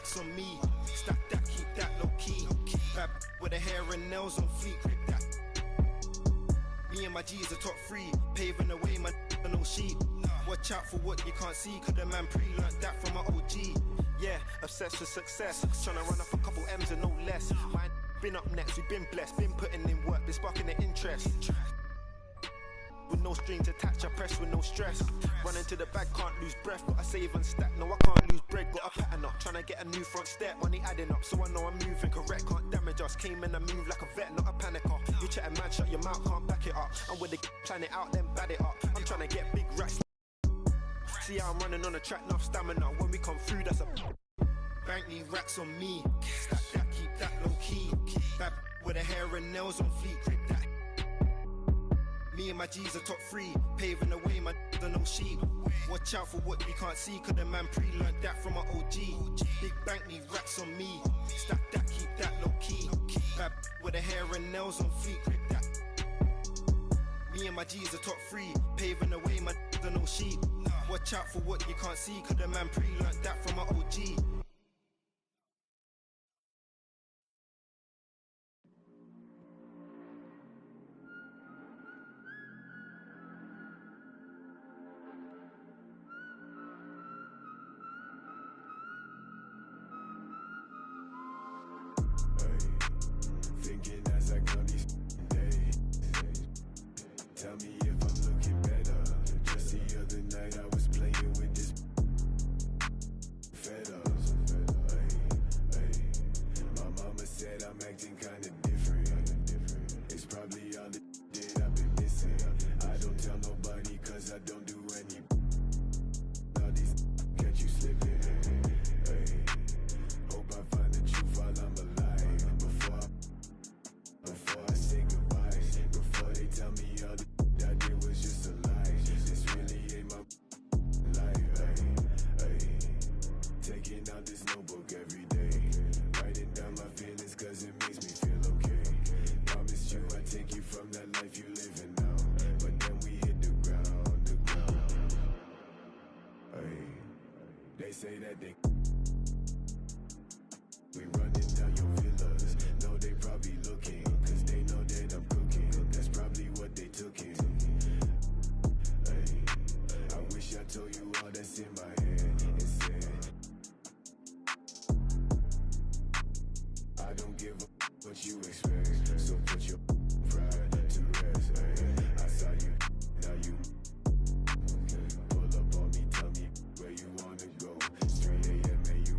racks on me. Stack that, keep that low key. Bad with the hair and nails on fleek. That. Me and my G's are top 3, paving the way, man, no sheep. Watch out for what you can't see, cause the man pre-learned that from my OG. Yeah, obsessed with success, tryna run up a couple M's and no less. Mine been up next, we've been blessed, been putting in work, been sparking the interest. With no strings attached, I press with no stress. Running to the bag, can't lose breath, gotta save and stack, no I can't lose bread, got a pattern up, tryna get a new front step, money adding up, so I know I'm moving correct, can't damage us, came in and move like a vet, not a panicker. You chatting man, shut your mouth, can't back it up, I'm with the plan it out, then bad it up, I'm tryna get big racks. See how I'm running on the track, enough stamina, when we come through, that's a bank these racks on me, stack that, keep that low key, bad with the hair and nails on fleek, that. Me and my G's are top 3, paving the way, my are no sheep. Watch out for what you can't see, cause the man pre-learned that from my OG. Big bank need racks on me, stack that, keep that low key. Bad with the hair and nails on fleek, that. Me and my G's are top 3, paving the way, my are no sheep. Watch out for what you can't see, cause the man pre-learned that from my OG. Thinking as I count these days, tell me if I'm looking better. Just the other night I was playing with this fed up. My mama said I'm acting kinda different. It's probably all the that I've been missing. I don't tell nobody cause I don't do any. All these catch you slipping. Hope I find the truth while I'm alive. Before I say goodbye, before they tell me all the I did was just a lie. This really ain't my life. Taking out this notebook every day, writing down my feelings cause it makes me feel okay. Promised you I'd take you from that life you living now, but then we hit the ground. They say that they we running down your villas. No, they probably looking, cause they know that I'm cooking. That's probably what they took in. I wish I told you all that's in my head and said I don't give a what you expect, so put your pride to rest. I saw you, now you pull up on me, tell me where you wanna go. 3 a.m. and you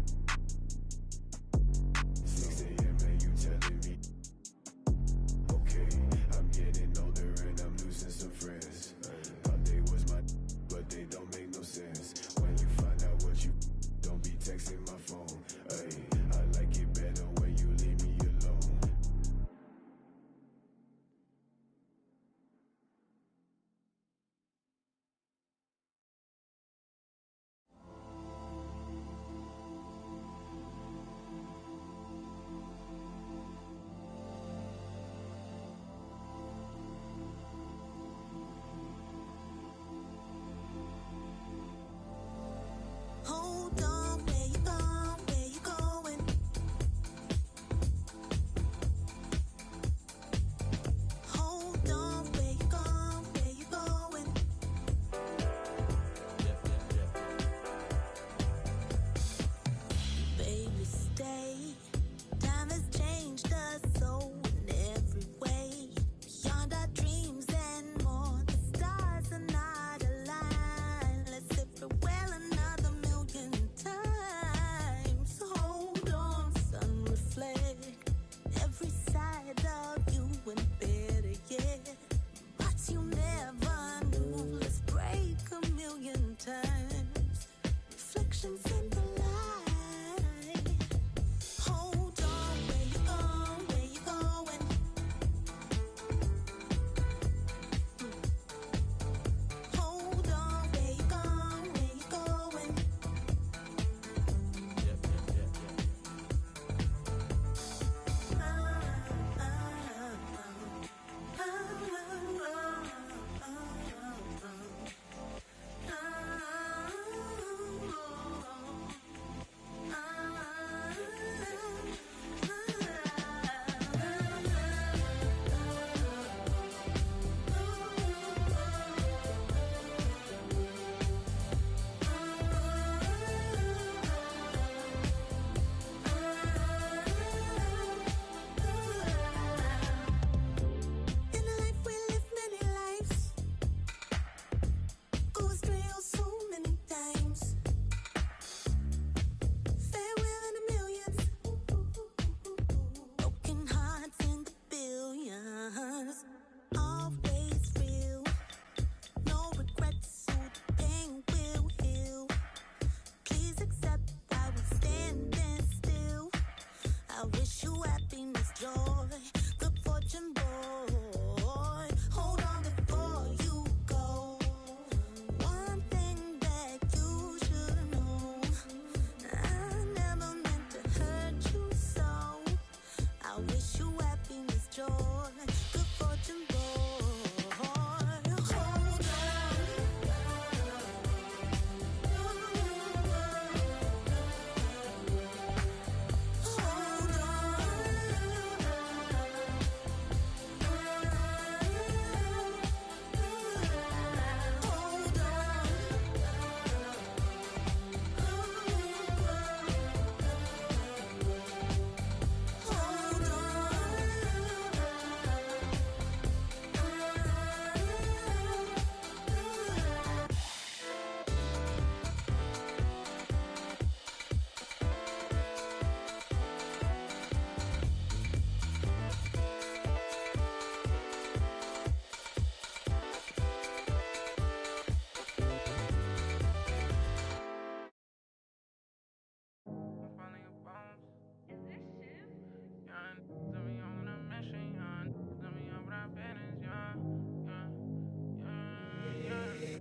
I wish you happiness, joy, good fortune, boy. Hold on before you go. One thing that you should know, I never meant to hurt you so. I wish you happiness, joy, good fortune, boy.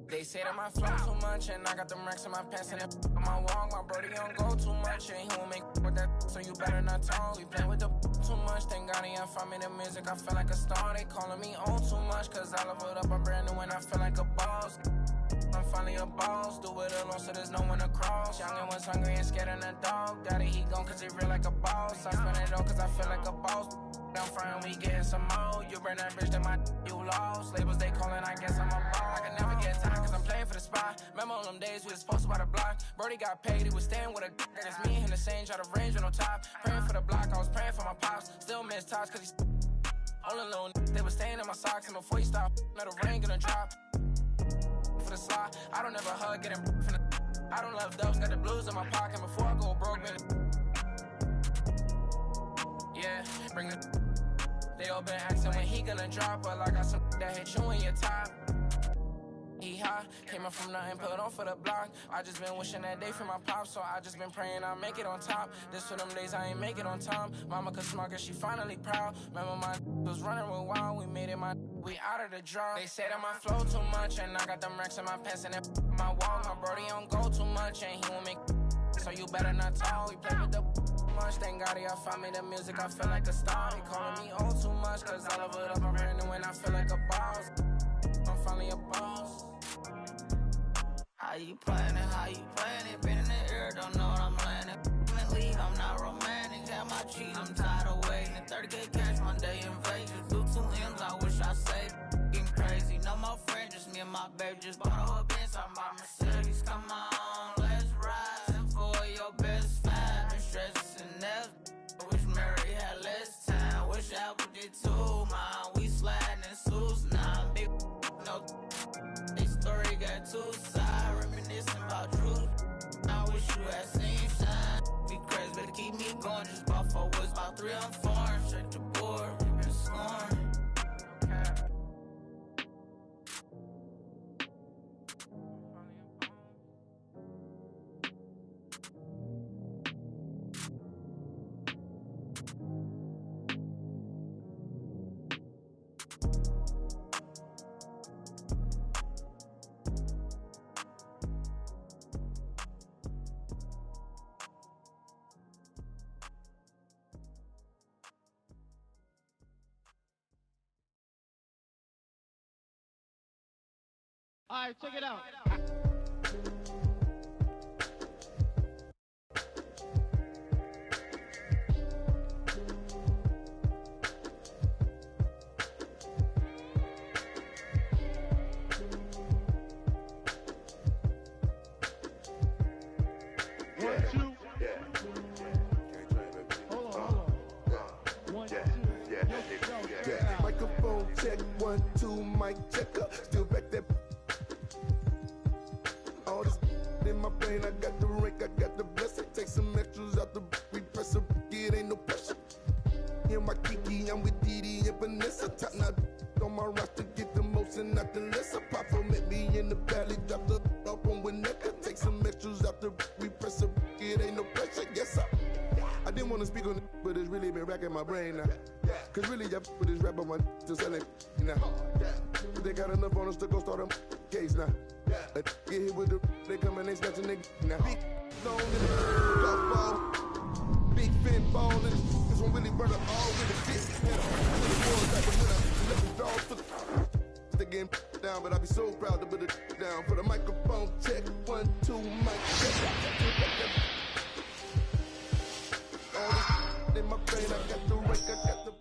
They say that my flow too much, and I got them racks in my pants, and on my wall, my brody don't go too much, and he won't make with that, so you better not talk. We play with the too much, thank God he ain't find me the music, I feel like a star. They calling me on too much, cause I leveled up, I'm brand new, and I feel like a boss. I'm finally a boss, do it alone so there's no one to cross. Young and was hungry and scared of the dog. Daddy, he gone cause he real like a boss. I spend it all cause I feel like a boss. I'm frying, we getting some more. You burn that bitch, then you lost. Labels they calling, I guess I'm a boss. I can never get time cause I'm playing for the spot. Remember all them days we was posted by the block. Brody got paid, he was staying with a d***. It's me and him the same, try to range with no top. Praying for the block, I was praying for my pops. Still miss tops cause he's all alone. They was staying in my socks, and before he stopped, let the rain gonna drop. For the slide, I don't ever hug, getting from the I don't love dubs, got the blues in my pocket before I go broke, man. Yeah, bring the they all been asking when he gonna drop, but I got some that hit you in your top. He high, came up from nothing, put on for the block. I just been wishing that day for my pop, so I just been praying I make it on top. This for them days I ain't make it on time. Mama could smug her, she finally proud. Remember my was running with wild, we made it we out of the draw. They say that my flow too much, and I got them racks in my pants and my wall. My brody don't go too much, and he won't make so you better not talk. We play with the much, thank God he found me the music, I feel like a star. He calling me on too much, cause I love it up, I'm brand new and I feel like a boss. I'm finally a boss. How you playing it? Been in the air, don't know what I'm landing. Leave, I'm not romantic, got my cheese, I'm tired of waiting. 30K cash one day in Vegas, do 2 M's, I wish I saved. Getting crazy, no more friends, just me and my baby. Just bought a Benz, I'm by Mercedes, come on, let's ride. And for your best five, been stressing else. Wish Mary had less time, wish Apple did too, man. We sliding in suits, nah, big no. This story got 2 sides, reminiscing about truth. I wish you had seen shine. Be crazy, better keep me going. Just bought 4 woods, about 3 on 4. Check the board, been scoring. All right, check it out. Microphone check, 1, 2, mic checker. Still back that. All this in my brain, I got the rank, I got the blessing. Take some extras out the repress up, it ain't no pressure. In my Kiki, I'm with Didi and Vanessa. Top now on my roster, get the most and not the lesser. Papa met me in the valley, drop the up on Winnetka. Take some extras out the repress up, it ain't no pressure. Yes, I didn't wanna speak on it, but it's really been racking my brain now. Cause really, I with this rap on my to selling now. They got enough on us to go start a case now. Get hit with the, they come and they snatch a nigga now. Big long in the golf ball, big fin ball in this one really burn up all with the shit. They getting down, but I be so proud to put it down. For the microphone check, 1, 2, mic check. All this in my brain, I got the rank, I got the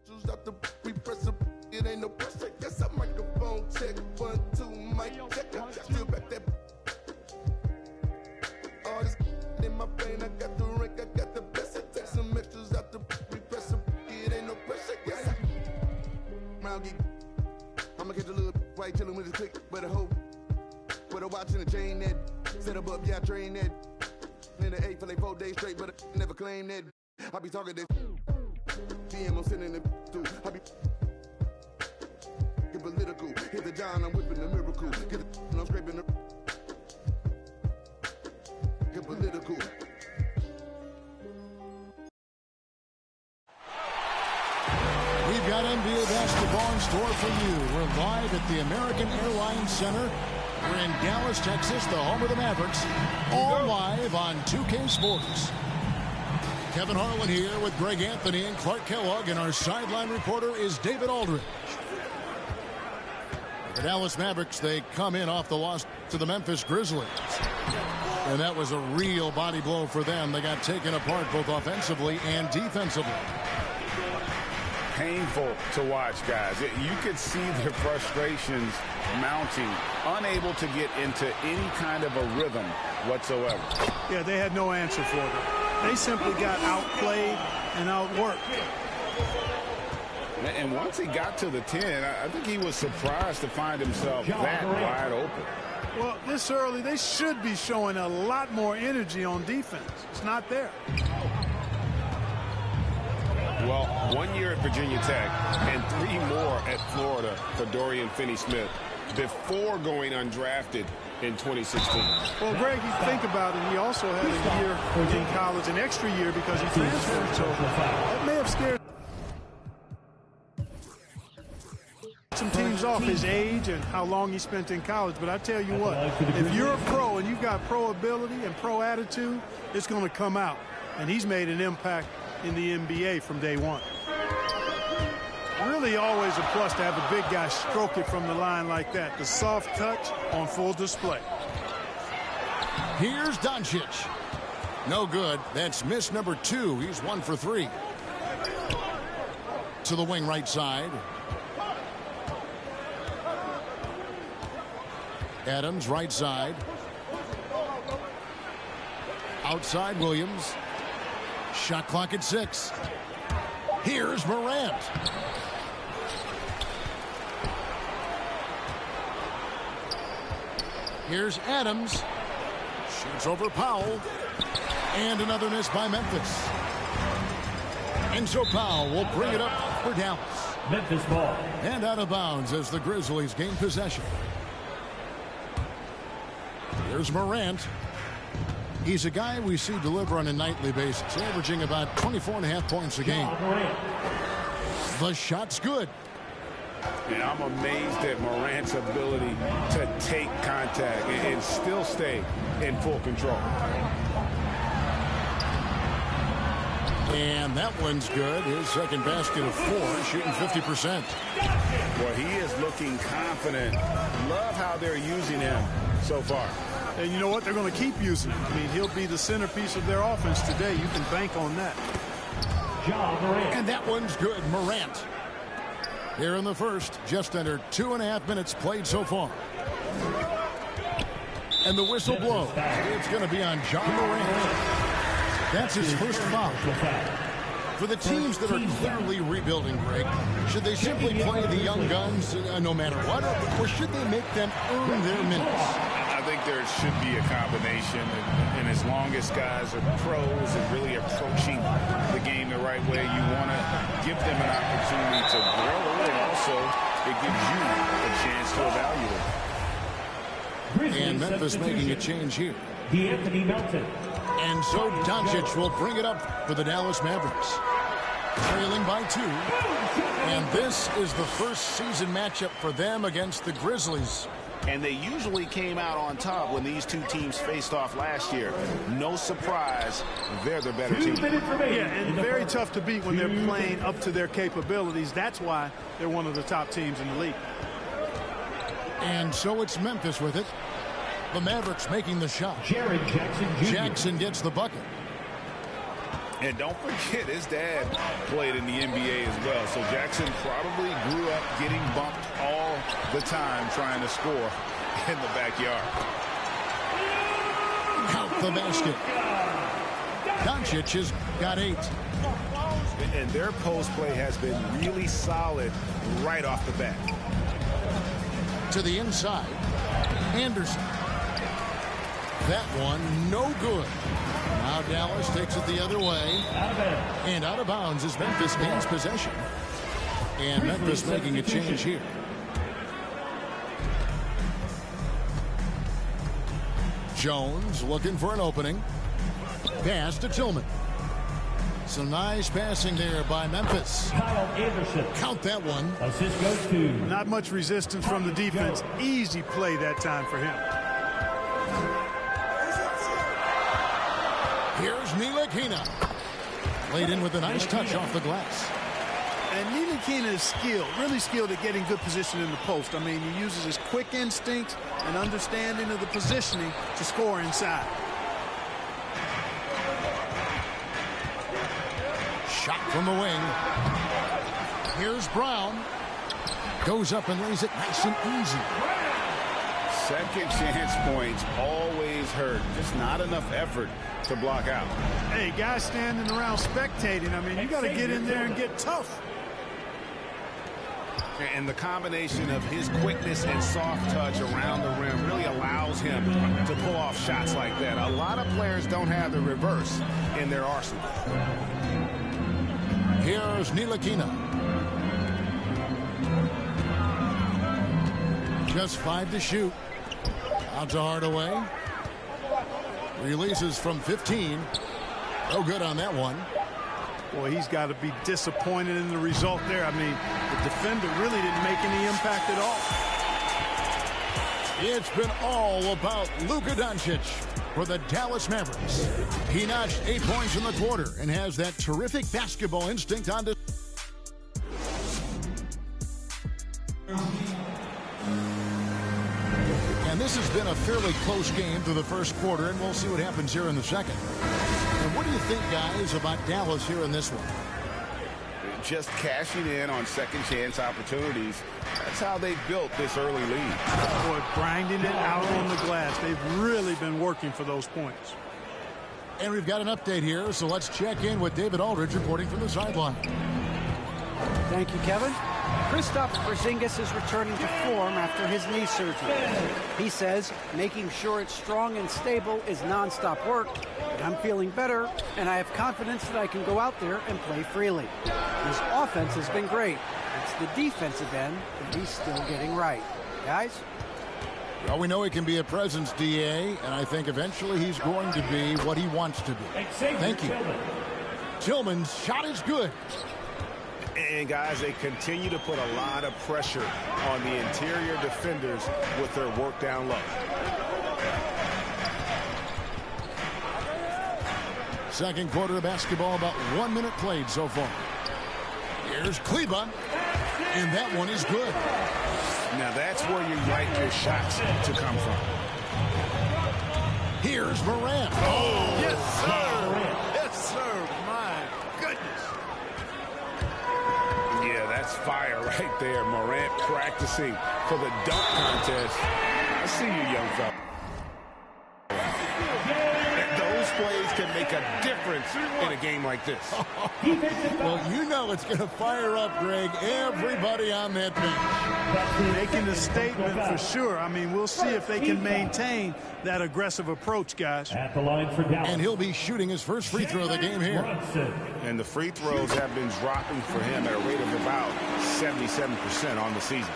choose out the repress, it ain't no pressure. Yes, a microphone check, 1, 2, mic check. Still back that. All this in my brain, I got the rank, I got the best. Take some extras out the repress, it ain't no pressure. Yes, round geek. I'ma catch a little white chillin' with his click, but a hoe. With a watch and a chain that set up, yeah, I train that. In the 8 for like 4 days straight, but I never claim that. I be talking that DM, I'm sending it through. I be get political. Hit the John, I'm whipping the miracle. Get the I'm scraping the get political. We've got NBA basketball in store for you. We're live at the American Airlines Center. We're in Dallas, Texas, the home of the Mavericks. All live on 2K Sports. Kevin Harlan here with Greg Anthony and Clark Kellogg, and our sideline reporter is David Aldridge. The Dallas Mavericks, they come in off the loss to the Memphis Grizzlies. And that was a real body blow for them. They got taken apart both offensively and defensively. Painful to watch, guys. You could see their frustrations mounting, unable to get into any kind of a rhythm whatsoever. Yeah, they had no answer for them. They simply got outplayed and outworked. And once he got to the 10, I think he was surprised to find himself that wide open. Well, this early, they should be showing a lot more energy on defense. It's not there. Well, 1 year at Virginia Tech and 3 more at Florida for Dorian Finney-Smith before going undrafted in 2016. Well, Greg, you think about it, he also had a year in college, an extra year because he transferred. So that may have scared some teams off, his age and how long he spent in college. But I tell you what, if you're a pro and you've got pro ability and pro attitude, it's going to come out. And he's made an impact in the NBA from day one. Really always a plus to have a big guy stroke it from the line like that. The soft touch on full display. Here's Doncic. No good. That's miss number 2. He's 1 for 3. To the wing right side. Adams right side. Outside Williams. Shot clock at 6. Here's Morant. Here's Adams. Shoots over Powell. And another miss by Memphis. And so Powell will bring it up for Dallas. Memphis ball. And out of bounds as the Grizzlies gain possession. Here's Morant. He's a guy we see deliver on a nightly basis, averaging about 24.5 points a game. The shot's good. And I'm amazed at Morant's ability to take contact and still stay in full control. And that one's good. His second basket of 4, shooting 50%. Well, he is looking confident. Love how they're using him so far. And you know what? They're going to keep using him. I mean, he'll be the centerpiece of their offense today. You can bank on that. And that one's good. Morant. Here in the first, just under 2.5 minutes played so far. And the whistle blows. It's going to be on John Morant. That's his first foul. For the teams that are clearly rebuilding, Greg, should they simply play the young guns no matter what, or should they make them earn their minutes? I think there should be a combination, and as long as guys are pros and really approaching the game the right way, you want to give them an opportunity to grow, and also it gives you a chance to evaluate. And Memphis making a change here. D'Anthony Melton. And so Doncic will bring it up for the Dallas Mavericks. Trailing by 2. And this is the first season matchup for them against the Grizzlies. And they usually came out on top when these two teams faced off last year. No surprise, they're the better team. Yeah, and very tough to beat when they're playing up to their capabilities. That's why they're one of the top teams in the league. And so it's Memphis with it. The Mavericks making the shot. Jackson gets the bucket. And don't forget, his dad played in the NBA as well. So Jackson probably grew up getting bumped all the time trying to score in the backyard. Count the basket. Doncic has got 8. And their post play has been really solid right off the bat. To the inside. Anderson. That one no good. Now Dallas takes it the other way. And out of bounds as Memphis gains possession. And Memphis making a change here. Jones looking for an opening. Pass to Tillman. Some nice passing there by Memphis. Count that one. Assist goes to. Not much resistance from the defense. Easy play that time for him. Here's Ntilikina. Laid in with a nice touch off the glass. And Ntilikina is skilled, really skilled at getting good position in the post. I mean, he uses his quick instincts and understanding of the positioning to score inside. Shot from the wing. Here's Brown. Goes up and lays it nice and easy. Second chance points always hurt. Just not enough effort to block out. Hey, guys standing around spectating. I mean, you got to get in there and get tough. And the combination of his quickness and soft touch around the rim really allows him to pull off shots like that. A lot of players don't have the reverse in their arsenal. Here's Ntilikina. Just 5 to shoot. Out to Hardaway. Releases from 15. No good on that one. Boy, he's got to be disappointed in the result there. I mean, the defender really didn't make any impact at all. It's been all about Luka Doncic for the Dallas Mavericks. He notched 8 points in the quarter and has that terrific basketball instinct on display. And this has been a fairly close game through the first quarter, and we'll see what happens here in the second. And what do you think, guys, about Dallas here in this one? Just cashing in on second chance opportunities. That's how they built this early lead. Boy, grinding it out on the glass. They've really been working for those points. And we've got an update here, so let's check in with David Aldridge reporting from the sideline. Thank you, Kevin. Kristaps Porzingis is returning to form after his knee surgery. He says making sure it's strong and stable is nonstop work, but I'm feeling better, and I have confidence that I can go out there and play freely. His offense has been great. It's the defensive end that he's still getting right. Guys? Well, we know he can be a presence, DA, and I think eventually he's going to be what he wants to be. Thank you. Tillman's shot is good. And, guys, they continue to put a lot of pressure on the interior defenders with their work down low. Second quarter of basketball, about 1 minute played so far. Here's Kleba, and that one is good. Now, that's where you like your shots to come from. Here's Morant. Oh, yes, sir. Yes, sir. My goodness. Yeah, that's fire right there. Morant practicing for the dunk contest. I see you, young fella. Those plays can make a difference in a game like this. Well, you know it's going to fire up, Greg, everybody on that bench. Making a statement for sure. I mean, we'll see if they can maintain that aggressive approach, guys. At the line for Dallas. And he'll be shooting his first free throw of the game here. And the free throws have been dropping for him at a rate of about 77% on the season.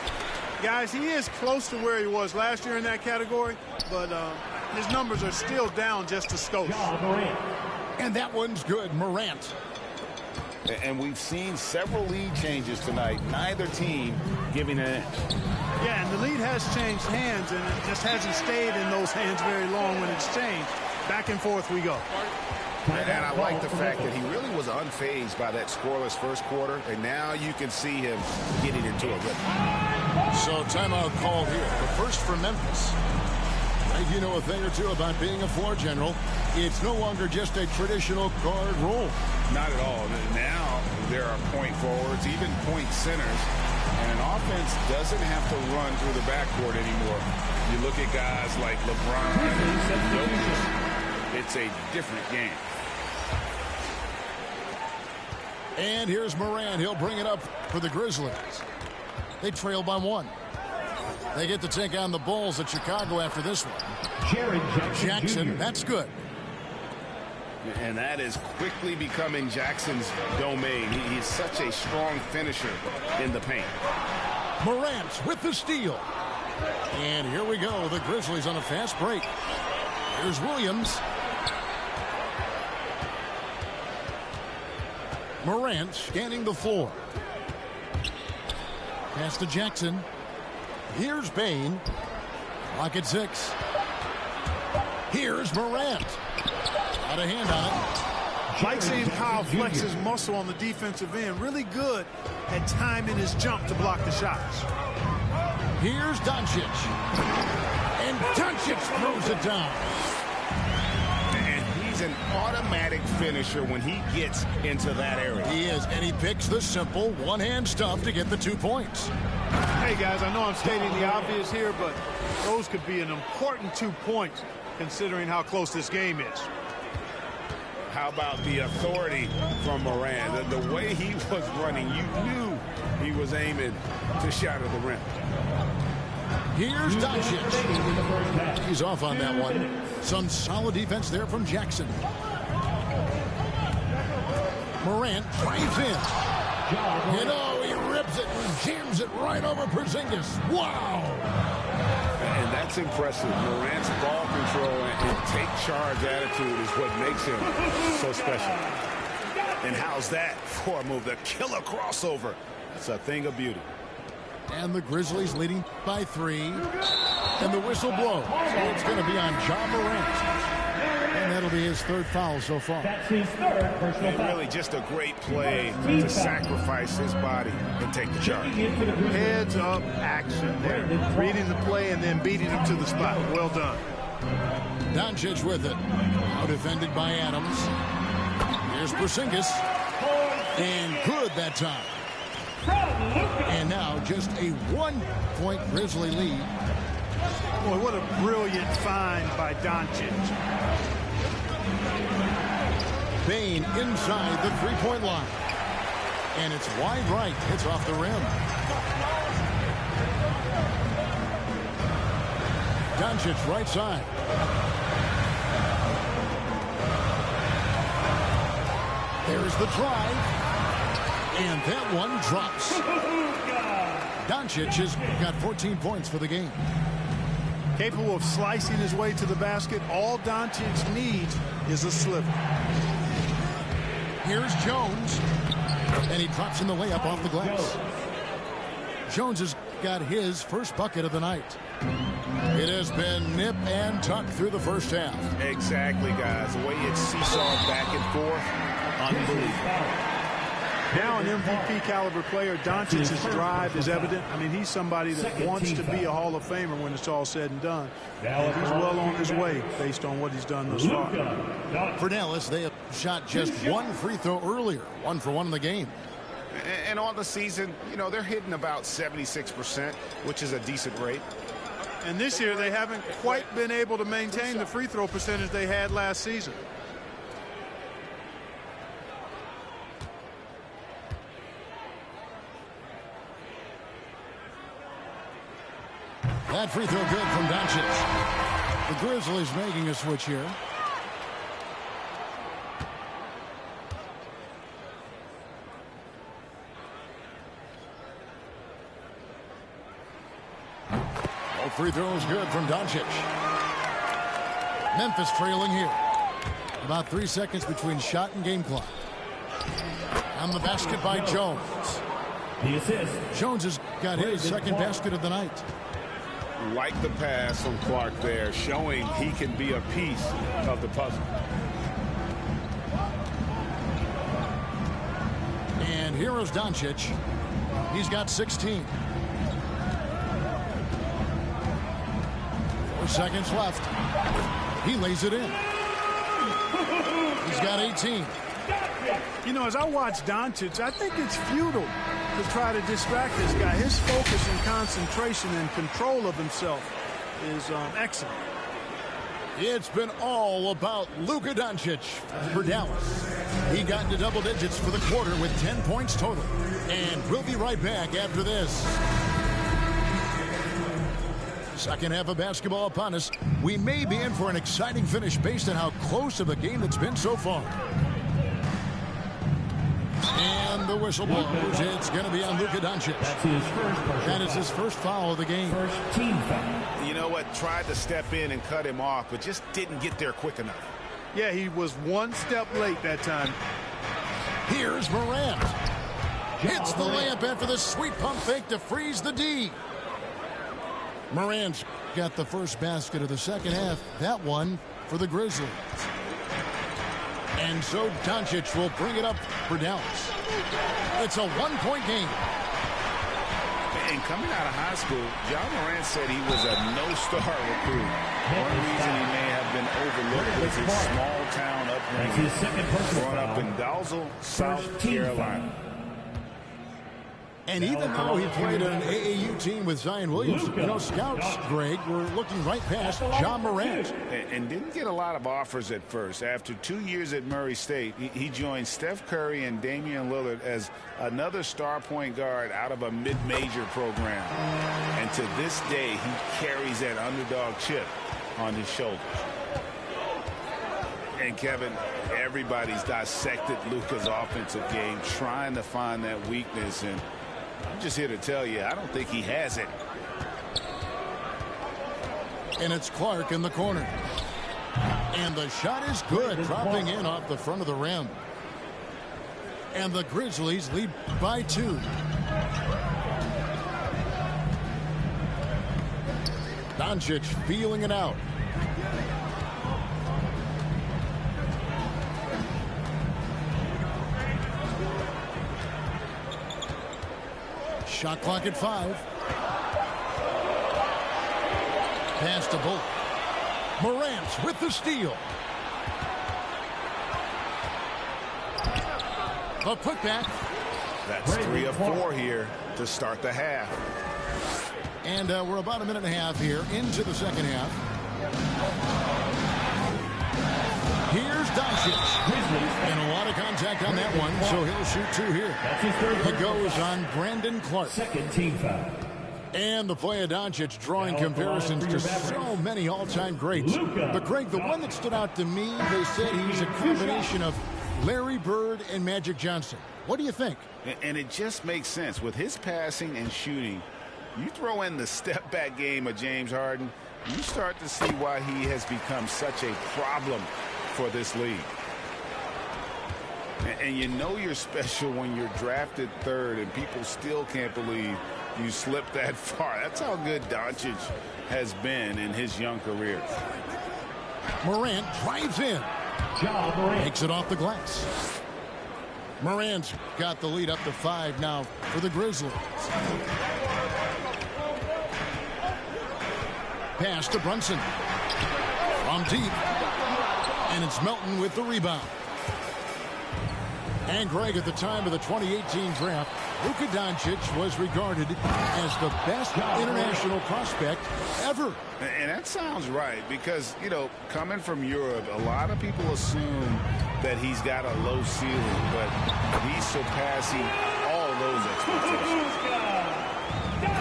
Guys, he is close to where he was last year in that category, but his numbers are still down just a skosh. And that one's good, Morant. And we've seen several lead changes tonight. Neither team giving an inch. Yeah, and the lead has changed hands, and it just hasn't stayed in those hands very long when it's changed. Back and forth we go. And I like the fact that he really was unfazed by that scoreless first quarter, and now you can see him getting into a rhythm. So timeout called here. But first for Memphis. If you know a thing or two about being a floor general, it's no longer just a traditional guard role. Not at all. Now there are point forwards, even point centers, and an offense doesn't have to run through the backcourt anymore. You look at guys like LeBron and Jokic, it's a different game. And here's Morant. He'll bring it up for the Grizzlies. They trail by 1. They get to take on the Bulls at Chicago after this one. Jackson, that's good. And that is quickly becoming Jackson's domain. He's such a strong finisher in the paint. Morant with the steal. And here we go. The Grizzlies on a fast break. Here's Williams. Morant scanning the floor. Pass to Jackson. Here's Bain. Lock at 6. Here's Morant. Got a hand on it. Like seeing Kyle flex his muscle on the defensive end. Really good at timing his jump to block the shots. Here's Doncic. And Doncic throws it down. And he's an automatic finisher when he gets into that area. He is, and he picks the simple one-hand stuff to get the 2 points. Hey, guys, I know I'm stating the obvious here, but those could be an important 2 points considering how close this game is. How about the authority from Morant? The way he was running, you knew he was aiming to shatter the rim. Here's Doncic. He's off on that one. Some solid defense there from Jackson. Morant drives in. You know, he rips it and jams it right over Porzingis. Wow! And that's impressive. Morant's ball control and take charge attitude is what makes him so special. And how's that for a move? The killer crossover. That's a thing of beauty. And the Grizzlies leading by 3. And the whistle blows. So it's going to be on Ja Morant. And that'll be his 3rd foul so far. That's his 3rd personal foul. Really just a great play to sacrifice his body and take the charge. Heads up action there. Reading the play and then beating him to the spot. Well done. Doncic with it. Now defended by Adams. Here's Porzingis. And good that time. And now just a 1-point Grizzly lead. Boy, what a brilliant find by Doncic. Bain inside the 3-point line. And it's wide right. It's off the rim. Doncic right side. There's the drive. And that one drops. Doncic has got 14 points for the game. Capable of slicing his way to the basket. All Doncic needs is a sliver. Here's Jones. And he drops in the layup off the glass. Jones has got his first bucket of the night. It has been nip and tuck through the first half. Exactly, guys. The way it's seesawed back and forth, unbelievable. Now an MVP caliber player, Doncic's drive is evident. I mean, he's somebody that wants to be a Hall of Famer when it's all said and done. And he's well on his way based on what he's done thus far. For Dallas, they have shot just 1 free throw earlier. 1 for 1 in the game. And on the season, you know, they're hitting about 76%, which is a decent rate. And this year, they haven't quite been able to maintain the free throw percentage they had last season. That free throw good from Doncic. The Grizzlies making a switch here. All free throws good from Doncic. Memphis trailing here. About 3 seconds between shot and game clock. On the basket by Jones. The assist. Jones has got his second basket of the night. Like the pass from Clark there, showing he can be a piece of the puzzle. And here is Doncic. He's got 16. 4 seconds left. He lays it in. He's got 18. You know, as I watch Doncic, I think it's futile to try to distract this guy. His focus and concentration and control of himself is excellent. It's been all about Luka Doncic for Dallas. He got into double digits for the quarter with 10 points total. And we'll be right back after this. Second half of basketball upon us. We may be in for an exciting finish based on how close of a game it's been so far. And the whistle blows. It's going to be on Luka Doncic. That's his first personal That is his first foul of the game. First team foul. You know what? Tried to step in and cut him off, but just didn't get there quick enough. Yeah, he was one step late that time. Here's Morant. Hits the layup after the sweet pump fake to freeze the D. Morant's got the first basket of the second half. That one for the Grizzlies. And so Doncic will bring it up for Dallas. It's a one-point game. And coming out of high school, John Morant said he was a no-star recruit. One reason he may have been overlooked was his small-town That's his second upbringing. personal Growing up foul. in Dalzell, South First team Carolina. And even though he played on an AAU team with Zion Williamson, you know, scouts, Greg, were looking right past John Morant. And didn't get a lot of offers at first. After 2 years at Murray State, he joined Steph Curry and Damian Lillard as another star point guard out of a mid-major program. And to this day, he carries that underdog chip on his shoulders. And Kevin, everybody's dissected Luka's offensive game, trying to find that weakness. And I'm just here to tell you, I don't think he has it. And it's Clark in the corner. And the shot is good, dropping in off the front of the rim. And the Grizzlies lead by 2. Doncic feeling it out. Shot clock at 5. Pass to Bullock. Morant with the steal. A putback. That's 3 of 4 here to start the half. And we're about a minute and a half here into the second half. Here's Doncic. And a lot of contact on that one, so he'll shoot 2 here. It goes on Brandon Clark. Second team foul. And the play of Doncic drawing comparisons to so many all-time greats. But, Greg, the one that stood out to me, they said he's a combination of Larry Bird and Magic Johnson. What do you think? And it just makes sense. With his passing and shooting, you throw in the step-back game of James Harden, you start to see why he has become such a problem for this league. And you know you're special when you're drafted 3rd and people still can't believe you slipped that far. That's how good Doncic has been in his young career. Morant drives in. Takes it off the glass. Morant's got the lead up to 5 now for the Grizzlies. Pass to Brunson. From deep. And it's Melton with the rebound. And, Greg, at the time of the 2018 draft, Luka Doncic was regarded as the best international prospect ever. And that sounds right because, you know, coming from Europe, a lot of people assume that he's got a low ceiling, but he's surpassing all those expectations.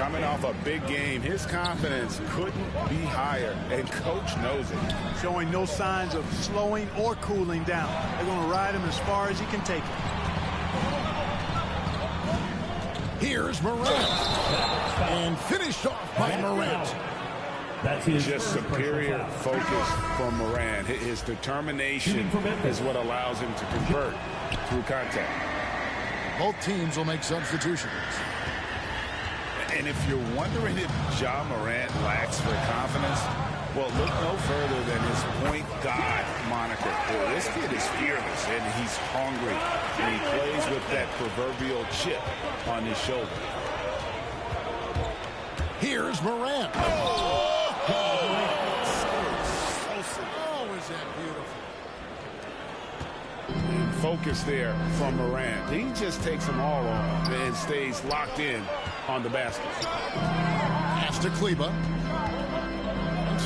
Coming off a big game, his confidence couldn't be higher, and Coach knows it. Showing no signs of slowing or cooling down. They're going to ride him as far as he can take it. Here's Morant. And finished off by Morant. That's his just superior focus from Moran. His determination is what allows him to convert through contact. Both teams will make substitutions. And if you're wondering if Ja Morant lacks for confidence, well, look no further than his point guard moniker. Well, this kid is fearless, and he's hungry, and he plays with that proverbial chip on his shoulder. Here's Morant. Is that beautiful? Focus there from Morant. He just takes them all on and stays locked in on the basket. Pass to Kleba.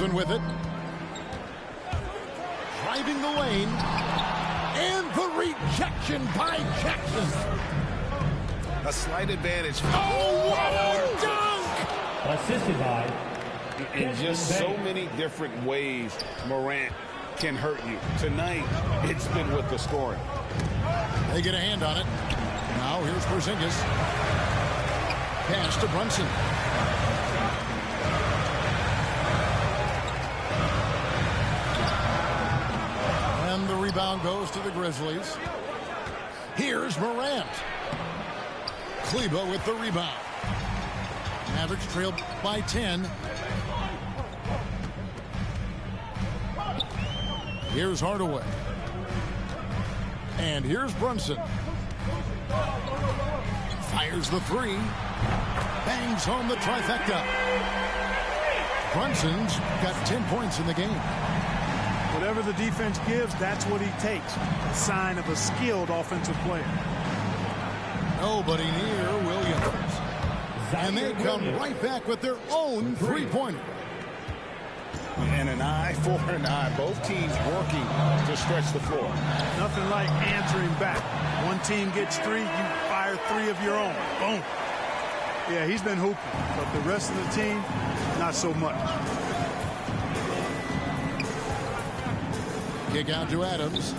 Brunson with it. Driving the lane. And the rejection by Jackson. A slight advantage. Oh, what a dunk! Assisted by in just so many different ways Morant can hurt you. Tonight, it's been with the scoring. They get a hand on it. Now here's Porzingis. Pass to Brunson. And the rebound goes to the Grizzlies. Here's Morant. Kleba with the rebound. Mavericks trailed by 10. Here's Hardaway. And here's Brunson. Fires the three. Bangs home the trifecta. Brunson's got 10 points in the game. Whatever the defense gives, that's what he takes. A sign of a skilled offensive player. Nobody near Williams. And they come right back with their own three-pointer. And an eye for an eye. Both teams working to stretch the floor. Nothing like answering back. One team gets three, you fire three of your own. Boom. Yeah, he's been hooping, but the rest of the team, not so much. Kick out to Adams.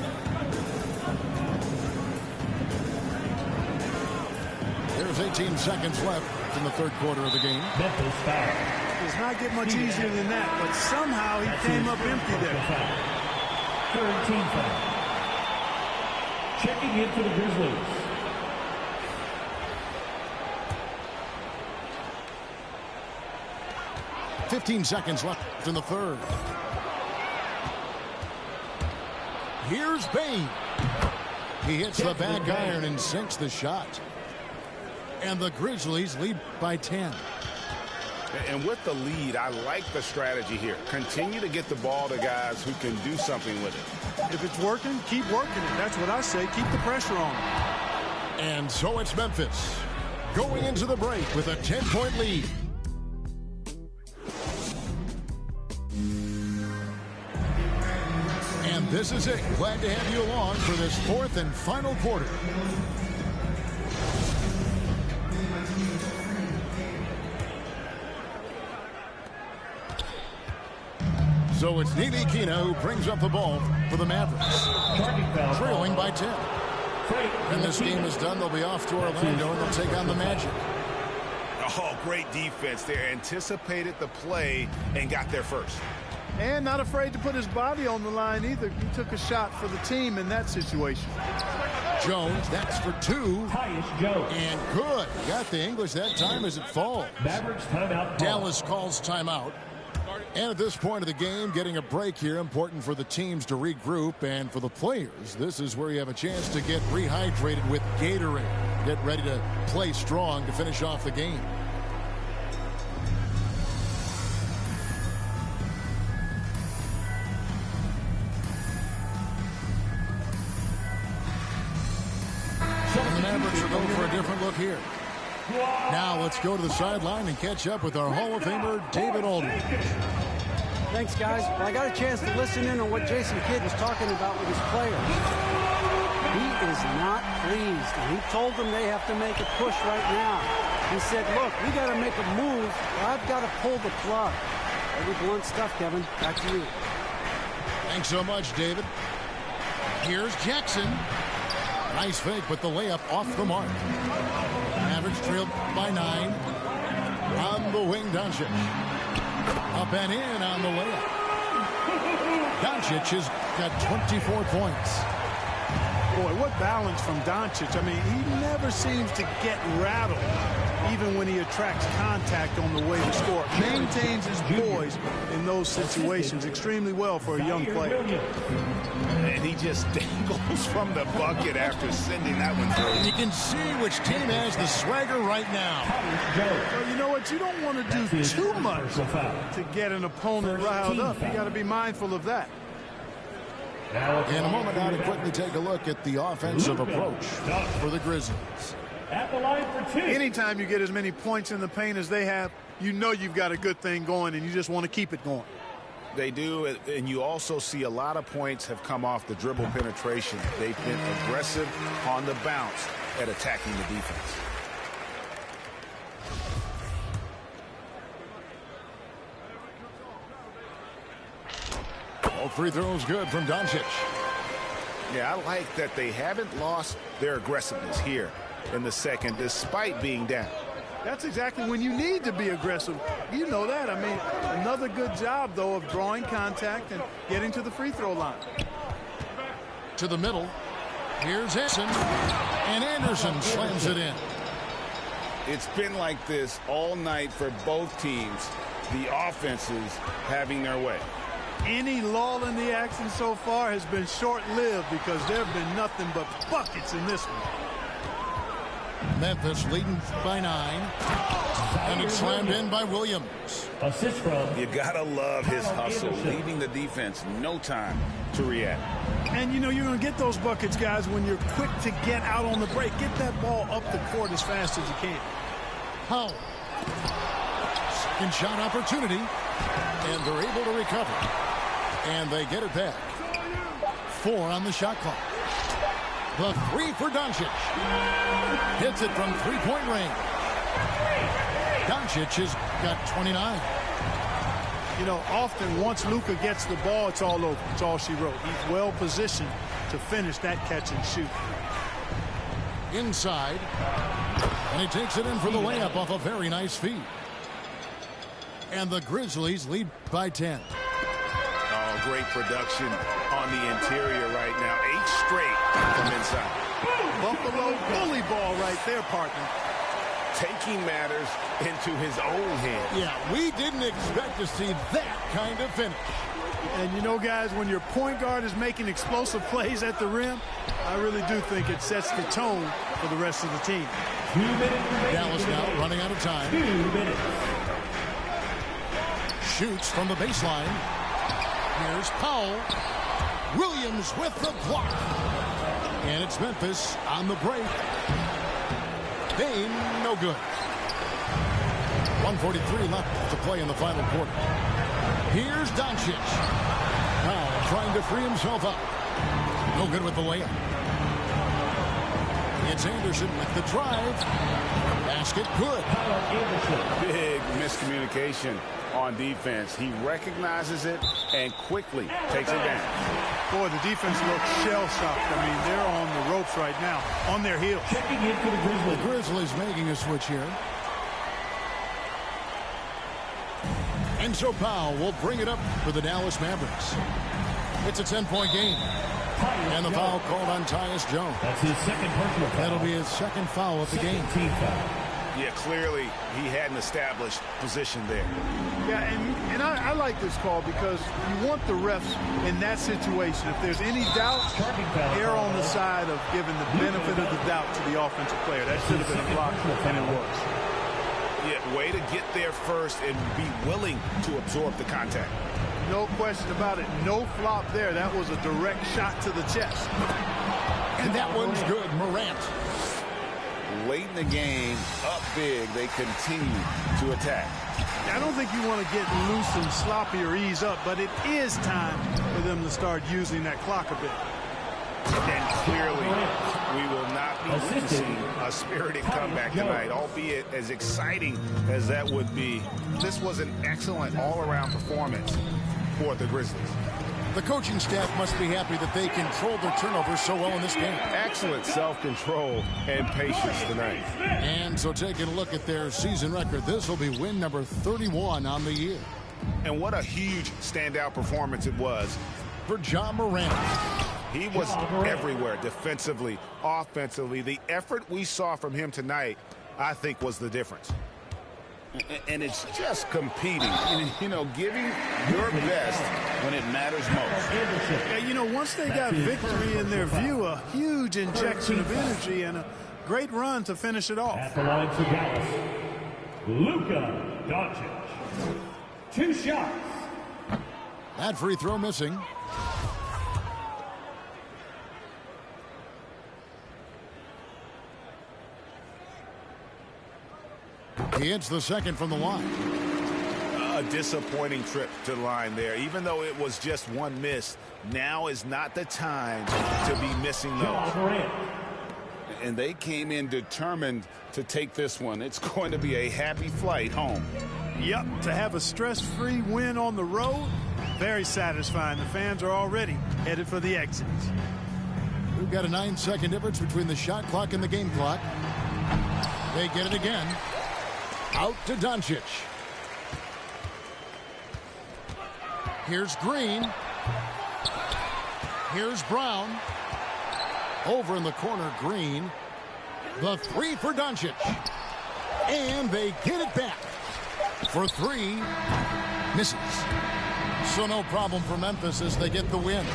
There's 18 seconds left in the third quarter of the game. Memphis foul. Does not get much easier than that, but somehow he came up empty there. Third team foul. Checking in for the Grizzlies. .15 seconds left in the third. Here's Bain. He hits the back iron and sinks the shot. And the Grizzlies lead by 10. And with the lead, I like the strategy here. Continue to get the ball to guys who can do something with it. If it's working, keep working it. That's what I say. Keep the pressure on. And so it's Memphis going into the break with a 10-point lead. And this is it. Glad to have you along for this fourth and final quarter. So it's Neely Kina who brings up the ball for the Mavericks. Trailing by 10. When this game is done, they'll be off to Orlando and they'll take on the Magic. Oh, great defense there. Anticipated the play and got there first. And not afraid to put his body on the line either. He took a shot for the team in that situation. Jones, that's for two. Tyus Jones. And good. Got the English that time as it falls. Mavericks timeout. Dallas calls timeout. And at this point of the game, getting a break here, important for the teams to regroup, and for the players, this is where you have a chance to get rehydrated with Gatorade. Get ready to play strong to finish off the game. And the Mavericks are going for a different look here. Now let's go to the sideline and catch up with our Hall of Famer, David Aldridge. Thanks, guys. Well, I got a chance to listen in on what Jason Kidd was talking about with his players. He is not pleased, and he told them they have to make a push right now. He said, look, we got to make a move, or I've got to pull the plug. Very blunt stuff, Kevin. Back to you. Thanks so much, David. Here's Jackson. Nice fake, but the layup off the mark. Mavericks trailed by 9. On the wing, Doncic. Up and in on the layup. Doncic has got 24 points. Boy, what balance from Doncic. I mean, he never seems to get rattled, even when he attracts contact on the way to score. Maintains his poise in those situations extremely well for a young player. And he just dangles from the bucket after sending that one through. You can see which team has the swagger right now. Well, you know what? You don't want to do too much to get an opponent riled up. You got to be mindful of that. In a moment now to quickly take a look at the offensive approach for the Grizzlies. At the line for two. Anytime you get as many points in the paint as they have, you know you've got a good thing going, and you just want to keep it going. They do, and you also see a lot of points have come off the dribble penetration. They've been aggressive on the bounce at attacking the defense. All free throws good from Doncic. Yeah, I like that they haven't lost their aggressiveness here in the second, despite being down. That's exactly when you need to be aggressive. You know that. I mean, another good job, though, of drawing contact and getting to the free throw line. To the middle. Here's Anderson. And Anderson slams it in. It's been like this all night for both teams. The offenses having their way. Any lull in the action so far has been short-lived because there have been nothing but buckets in this one. Memphis leading by 9. And it's slammed in by Williams. Assist from. You gotta love his hustle, leaving the defense no time to react. And you know you're going to get those buckets, guys, when you're quick to get out on the break. Get that ball up the court as fast as you can. Powell. Second shot opportunity. And they're able to recover. And they get it back. 4 on the shot clock. The 3 for Doncic. Hits it from three-point range. Doncic has got 29. You know, often once Luka gets the ball, it's all over. It's all she wrote. He's well positioned to finish that catch and shoot. Inside. And he takes it in for the layup off a very nice feed. And the Grizzlies lead by 10. Oh, great production on the interior right now. 8 straight from inside. Buffalo bully ball right there, partner. Taking matters into his own hands. Yeah, we didn't expect to see that kind of finish. And you know, guys, when your point guard is making explosive plays at the rim, I really do think it sets the tone for the rest of the team. 2 minutes. Dallas now running out of time. 2 minutes. Shoots from the baseline. Here's Powell. Williams with the block. And it's Memphis on the break. Dame, no good. 1:43 left to play in the final quarter. Here's Doncic. Powell trying to free himself up. No good with the layup. It's Anderson with the drive. Basket good. Big miscommunication on defense. He recognizes it and quickly takes it down. Boy, the defense looks shell-shocked. I mean, they're on the ropes right now, on their heels. Checking in for the Grizzlies. The Grizzlies making a switch here. And so Powell will bring it up for the Dallas Mavericks. It's a 10-point game. And the foul called on Tyus Jones. That's his second personal foul. That'll be his second foul of the game. Team foul. Yeah, clearly he had an established position there. Yeah, and I like this call because you want the refs in that situation. If there's any doubt, err on the side of giving the benefit of the doubt to the offensive player. That should have been a block, and it was. Yeah, way to get there first and be willing to absorb the contact. No question about it. No flop there. That was a direct shot to the chest. And that one's good. Morant. Late in the game, up big, they continue to attack. I don't think you want to get loose and sloppy or ease up, but it is time for them to start using that clock a bit. And clearly, we will not be witnessing a spirited comeback tonight, albeit as exciting as that would be. This was an excellent all-around performance for the Grizzlies. The coaching staff must be happy that they controlled their turnovers so well in this game. Excellent self-control and patience tonight. And so taking a look at their season record, this will be win number 31 on the year. And what a huge standout performance it was. For John Morant. He was everywhere, defensively, offensively. The effort we saw from him tonight, I think, was the difference. And it's just competing, you know, giving your best when it matters most. Yeah, you know, once they got victory in their view, a huge injection of energy and a great run to finish it off. At the line for Dallas, Luka Doncic. 2 shots. That free throw missing. He hits the second from the line. A disappointing trip to the line there. Even though it was just one miss, now is not the time to be missing those. And they came in determined to take this one. It's going to be a happy flight home. Yep, to have a stress-free win on the road, very satisfying. The fans are already headed for the exits. We've got a 9-second difference between the shot clock and the game clock. They get it again. Out to Doncic. Here's Green. Here's Brown. Over in the corner, Green. The three for Doncic. And they get it back. For 3. Misses. So no problem for Memphis as they get the win.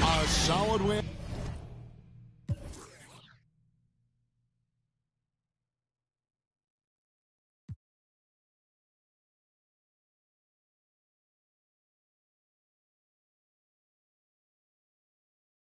A solid win.